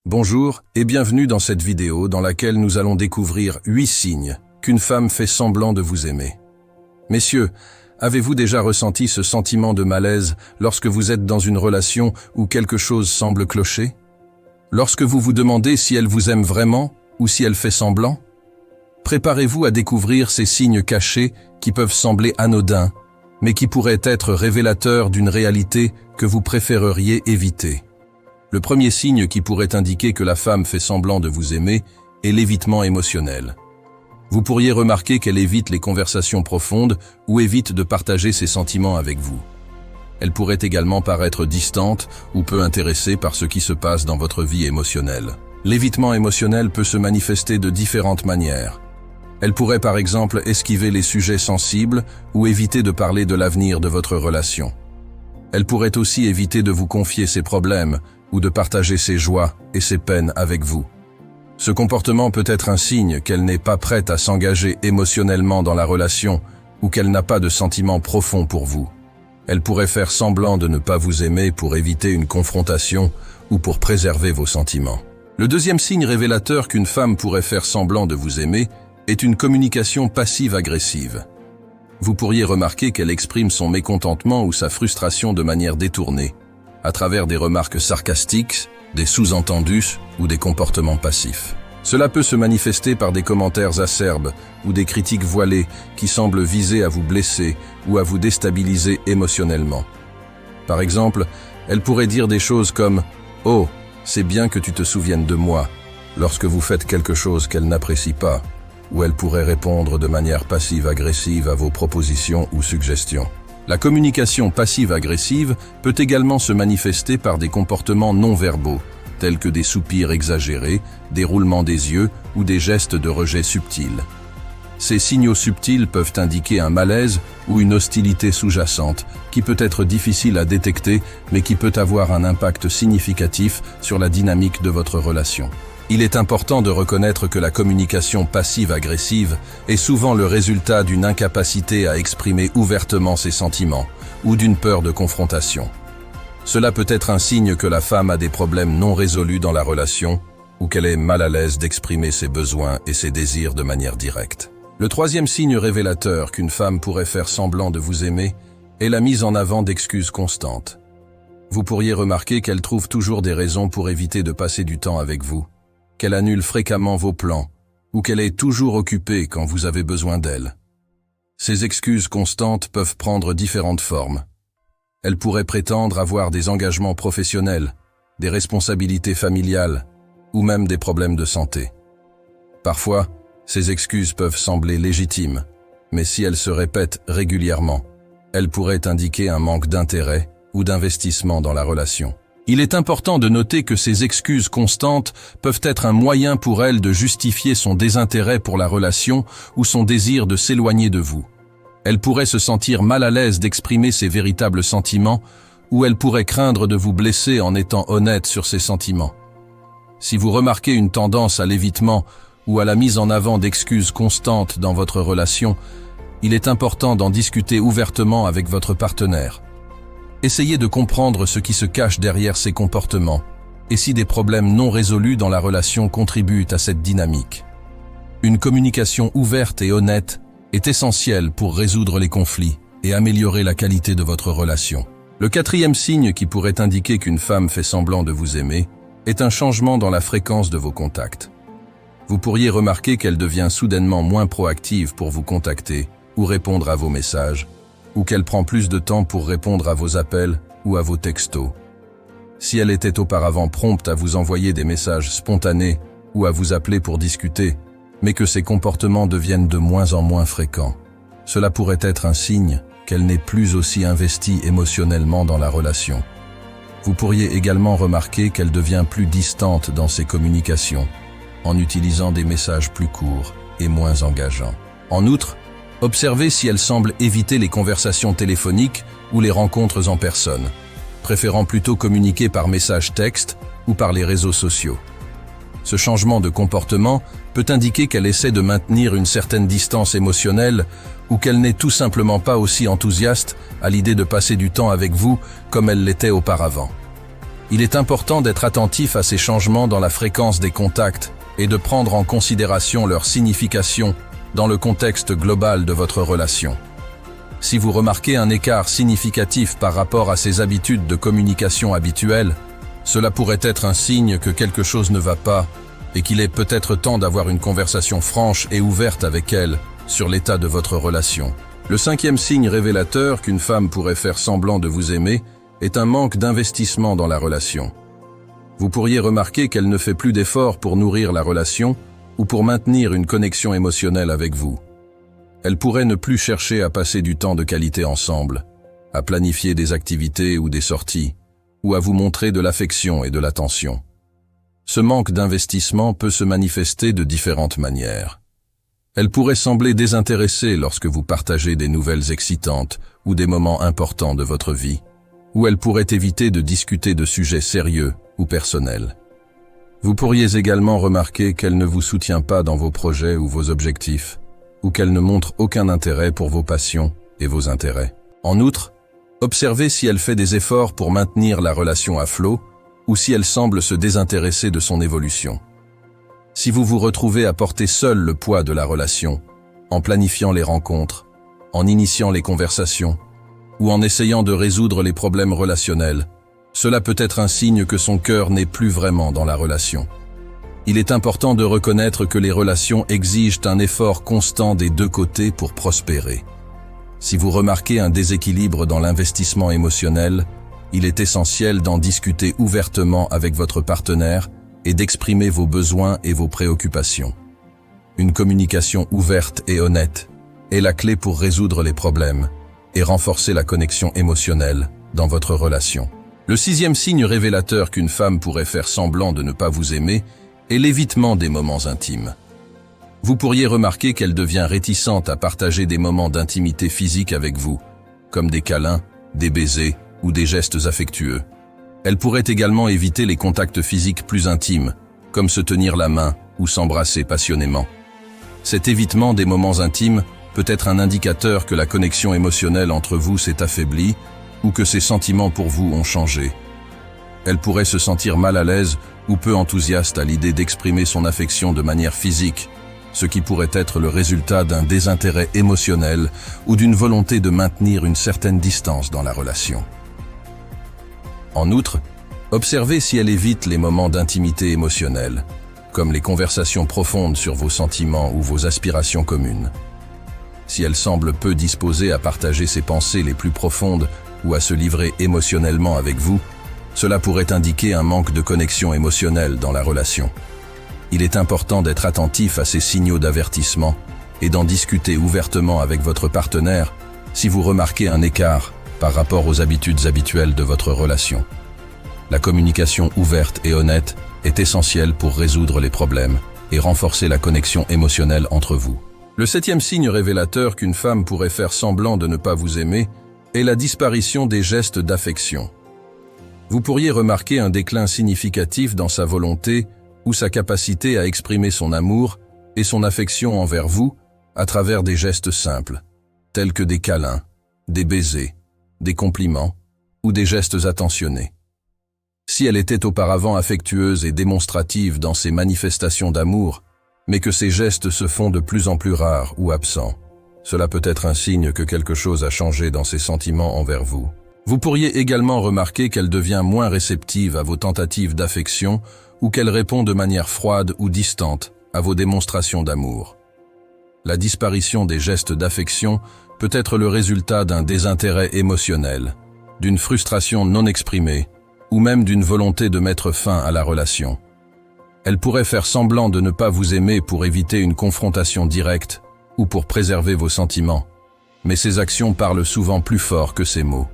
Bonjour et bienvenue dans cette vidéo dans laquelle nous allons découvrir 8 signes qu'une femme fait semblant de vous aimer. Messieurs, avez-vous déjà ressenti ce sentiment de malaise lorsque vous êtes dans une relation où quelque chose semble clocher? Lorsque vous vous demandez si elle vous aime vraiment ou si elle fait semblant? Préparez-vous à découvrir ces signes cachés qui peuvent sembler anodins, mais qui pourraient être révélateurs d'une réalité que vous préféreriez éviter. Le premier signe qui pourrait indiquer que la femme fait semblant de vous aimer est l'évitement émotionnel. Vous pourriez remarquer qu'elle évite les conversations profondes ou évite de partager ses sentiments avec vous. Elle pourrait également paraître distante ou peu intéressée par ce qui se passe dans votre vie émotionnelle. L'évitement émotionnel peut se manifester de différentes manières. Elle pourrait par exemple esquiver les sujets sensibles ou éviter de parler de l'avenir de votre relation. Elle pourrait aussi éviter de vous confier ses problèmes ou de partager ses joies et ses peines avec vous. Ce comportement peut être un signe qu'elle n'est pas prête à s'engager émotionnellement dans la relation ou qu'elle n'a pas de sentiments profonds pour vous. Elle pourrait faire semblant de ne pas vous aimer pour éviter une confrontation ou pour préserver vos sentiments. Le deuxième signe révélateur qu'une femme pourrait faire semblant de vous aimer est une communication passive-agressive. Vous pourriez remarquer qu'elle exprime son mécontentement ou sa frustration de manière détournée, à travers des remarques sarcastiques, des sous-entendus ou des comportements passifs. Cela peut se manifester par des commentaires acerbes ou des critiques voilées qui semblent viser à vous blesser ou à vous déstabiliser émotionnellement. Par exemple, elle pourrait dire des choses comme « Oh, c'est bien que tu te souviennes de moi » lorsque vous faites quelque chose qu'elle n'apprécie pas, ou elle pourrait répondre de manière passive-agressive à vos propositions ou suggestions. La communication passive-agressive peut également se manifester par des comportements non-verbaux, tels que des soupirs exagérés, des roulements des yeux ou des gestes de rejet subtils. Ces signaux subtils peuvent indiquer un malaise ou une hostilité sous-jacente, qui peut être difficile à détecter, mais qui peut avoir un impact significatif sur la dynamique de votre relation. Il est important de reconnaître que la communication passive-agressive est souvent le résultat d'une incapacité à exprimer ouvertement ses sentiments ou d'une peur de confrontation. Cela peut être un signe que la femme a des problèmes non résolus dans la relation ou qu'elle est mal à l'aise d'exprimer ses besoins et ses désirs de manière directe. Le troisième signe révélateur qu'une femme pourrait faire semblant de vous aimer est la mise en avant d'excuses constantes. Vous pourriez remarquer qu'elle trouve toujours des raisons pour éviter de passer du temps avec vous, qu'elle annule fréquemment vos plans, ou qu'elle est toujours occupée quand vous avez besoin d'elle. Ces excuses constantes peuvent prendre différentes formes. Elle pourrait prétendre avoir des engagements professionnels, des responsabilités familiales, ou même des problèmes de santé. Parfois, ces excuses peuvent sembler légitimes, mais si elles se répètent régulièrement, elles pourraient indiquer un manque d'intérêt ou d'investissement dans la relation. Il est important de noter que ces excuses constantes peuvent être un moyen pour elle de justifier son désintérêt pour la relation ou son désir de s'éloigner de vous. Elle pourrait se sentir mal à l'aise d'exprimer ses véritables sentiments ou elle pourrait craindre de vous blesser en étant honnête sur ses sentiments. Si vous remarquez une tendance à l'évitement ou à la mise en avant d'excuses constantes dans votre relation, il est important d'en discuter ouvertement avec votre partenaire. Essayez de comprendre ce qui se cache derrière ces comportements et si des problèmes non résolus dans la relation contribuent à cette dynamique. Une communication ouverte et honnête est essentielle pour résoudre les conflits et améliorer la qualité de votre relation. Le quatrième signe qui pourrait indiquer qu'une femme fait semblant de vous aimer est un changement dans la fréquence de vos contacts. Vous pourriez remarquer qu'elle devient soudainement moins proactive pour vous contacter ou répondre à vos messages, ou qu'elle prend plus de temps pour répondre à vos appels ou à vos textos. Si elle était auparavant prompte à vous envoyer des messages spontanés ou à vous appeler pour discuter, mais que ces comportements deviennent de moins en moins fréquents, cela pourrait être un signe qu'elle n'est plus aussi investie émotionnellement dans la relation. Vous pourriez également remarquer qu'elle devient plus distante dans ses communications, en utilisant des messages plus courts et moins engageants. En outre, observez si elle semble éviter les conversations téléphoniques ou les rencontres en personne, préférant plutôt communiquer par message texte ou par les réseaux sociaux. Ce changement de comportement peut indiquer qu'elle essaie de maintenir une certaine distance émotionnelle ou qu'elle n'est tout simplement pas aussi enthousiaste à l'idée de passer du temps avec vous comme elle l'était auparavant. Il est important d'être attentif à ces changements dans la fréquence des contacts et de prendre en considération leur signification dans le contexte global de votre relation. Si vous remarquez un écart significatif par rapport à ces habitudes de communication habituelles, cela pourrait être un signe que quelque chose ne va pas et qu'il est peut-être temps d'avoir une conversation franche et ouverte avec elle sur l'état de votre relation. Le 5e signe révélateur qu'une femme pourrait faire semblant de vous aimer est un manque d'investissement dans la relation. Vous pourriez remarquer qu'elle ne fait plus d'efforts pour nourrir la relation ou pour maintenir une connexion émotionnelle avec vous. Elle pourrait ne plus chercher à passer du temps de qualité ensemble, à planifier des activités ou des sorties, ou à vous montrer de l'affection et de l'attention. Ce manque d'investissement peut se manifester de différentes manières. Elle pourrait sembler désintéressée lorsque vous partagez des nouvelles excitantes ou des moments importants de votre vie, ou elle pourrait éviter de discuter de sujets sérieux ou personnels. Vous pourriez également remarquer qu'elle ne vous soutient pas dans vos projets ou vos objectifs, ou qu'elle ne montre aucun intérêt pour vos passions et vos intérêts. En outre, observez si elle fait des efforts pour maintenir la relation à flot, ou si elle semble se désintéresser de son évolution. Si vous vous retrouvez à porter seul le poids de la relation, en planifiant les rencontres, en initiant les conversations, ou en essayant de résoudre les problèmes relationnels, cela peut être un signe que son cœur n'est plus vraiment dans la relation. Il est important de reconnaître que les relations exigent un effort constant des deux côtés pour prospérer. Si vous remarquez un déséquilibre dans l'investissement émotionnel, il est essentiel d'en discuter ouvertement avec votre partenaire et d'exprimer vos besoins et vos préoccupations. Une communication ouverte et honnête est la clé pour résoudre les problèmes et renforcer la connexion émotionnelle dans votre relation. Le 6e signe révélateur qu'une femme pourrait faire semblant de ne pas vous aimer est l'évitement des moments intimes. Vous pourriez remarquer qu'elle devient réticente à partager des moments d'intimité physique avec vous, comme des câlins, des baisers ou des gestes affectueux. Elle pourrait également éviter les contacts physiques plus intimes, comme se tenir la main ou s'embrasser passionnément. Cet évitement des moments intimes peut être un indicateur que la connexion émotionnelle entre vous s'est affaiblie ou que ses sentiments pour vous ont changé. Elle pourrait se sentir mal à l'aise ou peu enthousiaste à l'idée d'exprimer son affection de manière physique, ce qui pourrait être le résultat d'un désintérêt émotionnel ou d'une volonté de maintenir une certaine distance dans la relation. En outre, observez si elle évite les moments d'intimité émotionnelle, comme les conversations profondes sur vos sentiments ou vos aspirations communes. Si elle semble peu disposée à partager ses pensées les plus profondes ou à se livrer émotionnellement avec vous, cela pourrait indiquer un manque de connexion émotionnelle dans la relation. Il est important d'être attentif à ces signaux d'avertissement et d'en discuter ouvertement avec votre partenaire si vous remarquez un écart par rapport aux habitudes habituelles de votre relation. La communication ouverte et honnête est essentielle pour résoudre les problèmes et renforcer la connexion émotionnelle entre vous. Le 7e signe révélateur qu'une femme pourrait faire semblant de ne pas vous aimer est la disparition des gestes d'affection. Vous pourriez remarquer un déclin significatif dans sa volonté ou sa capacité à exprimer son amour et son affection envers vous à travers des gestes simples, tels que des câlins, des baisers, des compliments ou des gestes attentionnés. Si elle était auparavant affectueuse et démonstrative dans ses manifestations d'amour, mais que ces gestes se font de plus en plus rares ou absents, cela peut être un signe que quelque chose a changé dans ses sentiments envers vous. Vous pourriez également remarquer qu'elle devient moins réceptive à vos tentatives d'affection ou qu'elle répond de manière froide ou distante à vos démonstrations d'amour. La disparition des gestes d'affection peut être le résultat d'un désintérêt émotionnel, d'une frustration non exprimée ou même d'une volonté de mettre fin à la relation. Elle pourrait faire semblant de ne pas vous aimer pour éviter une confrontation directe ou pour préserver vos sentiments, mais ses actions parlent souvent plus fort que ses mots.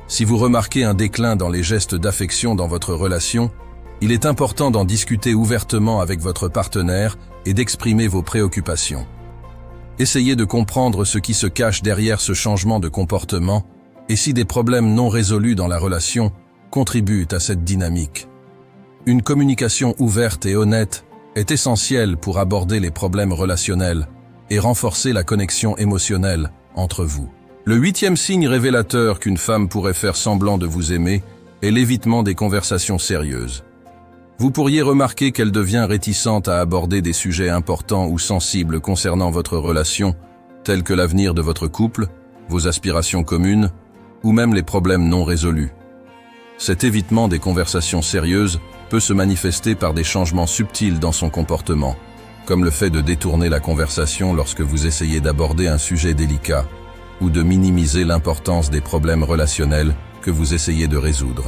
Si vous remarquez un déclin dans les gestes d'affection dans votre relation, il est important d'en discuter ouvertement avec votre partenaire et d'exprimer vos préoccupations. Essayez de comprendre ce qui se cache derrière ce changement de comportement et si des problèmes non résolus dans la relation contribuent à cette dynamique. Une communication ouverte et honnête est essentielle pour aborder les problèmes relationnels et renforcer la connexion émotionnelle entre vous. Le 8e signe révélateur qu'une femme pourrait faire semblant de vous aimer est l'évitement des conversations sérieuses. Vous pourriez remarquer qu'elle devient réticente à aborder des sujets importants ou sensibles concernant votre relation, tels que l'avenir de votre couple, vos aspirations communes, ou même les problèmes non résolus. Cet évitement des conversations sérieuses peut se manifester par des changements subtils dans son comportement, comme le fait de détourner la conversation lorsque vous essayez d'aborder un sujet délicat, ou de minimiser l'importance des problèmes relationnels que vous essayez de résoudre.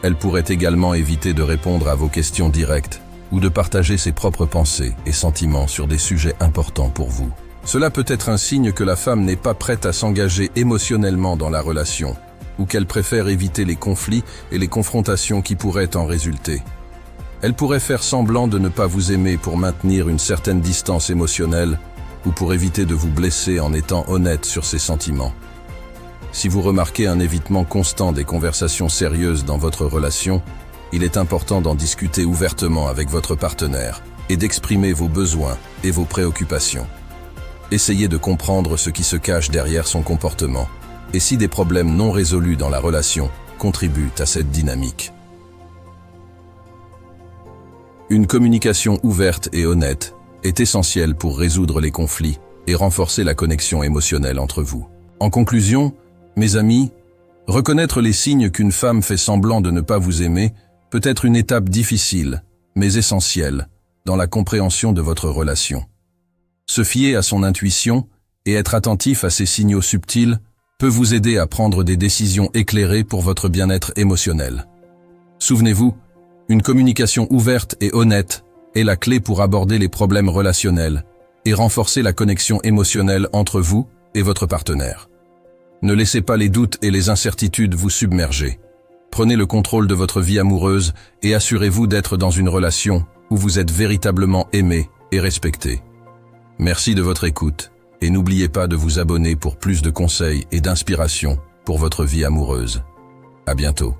Elle pourrait également éviter de répondre à vos questions directes ou de partager ses propres pensées et sentiments sur des sujets importants pour vous. Cela peut être un signe que la femme n'est pas prête à s'engager émotionnellement dans la relation, ou qu'elle préfère éviter les conflits et les confrontations qui pourraient en résulter. Elle pourrait faire semblant de ne pas vous aimer pour maintenir une certaine distance émotionnelle ou pour éviter de vous blesser en étant honnête sur ses sentiments. Si vous remarquez un évitement constant des conversations sérieuses dans votre relation, il est important d'en discuter ouvertement avec votre partenaire et d'exprimer vos besoins et vos préoccupations. Essayez de comprendre ce qui se cache derrière son comportement et si des problèmes non résolus dans la relation contribuent à cette dynamique. Une communication ouverte et honnête est essentielle pour résoudre les conflits et renforcer la connexion émotionnelle entre vous. En conclusion, mes amis, reconnaître les signes qu'une femme fait semblant de ne pas vous aimer peut être une étape difficile, mais essentielle, dans la compréhension de votre relation. Se fier à son intuition et être attentif à ces signaux subtils peut vous aider à prendre des décisions éclairées pour votre bien-être émotionnel. Souvenez-vous, une communication ouverte et honnête est la clé pour aborder les problèmes relationnels et renforcer la connexion émotionnelle entre vous et votre partenaire. Ne laissez pas les doutes et les incertitudes vous submerger. Prenez le contrôle de votre vie amoureuse et assurez-vous d'être dans une relation où vous êtes véritablement aimé et respecté. Merci de votre écoute et n'oubliez pas de vous abonner pour plus de conseils et d'inspiration pour votre vie amoureuse. À bientôt.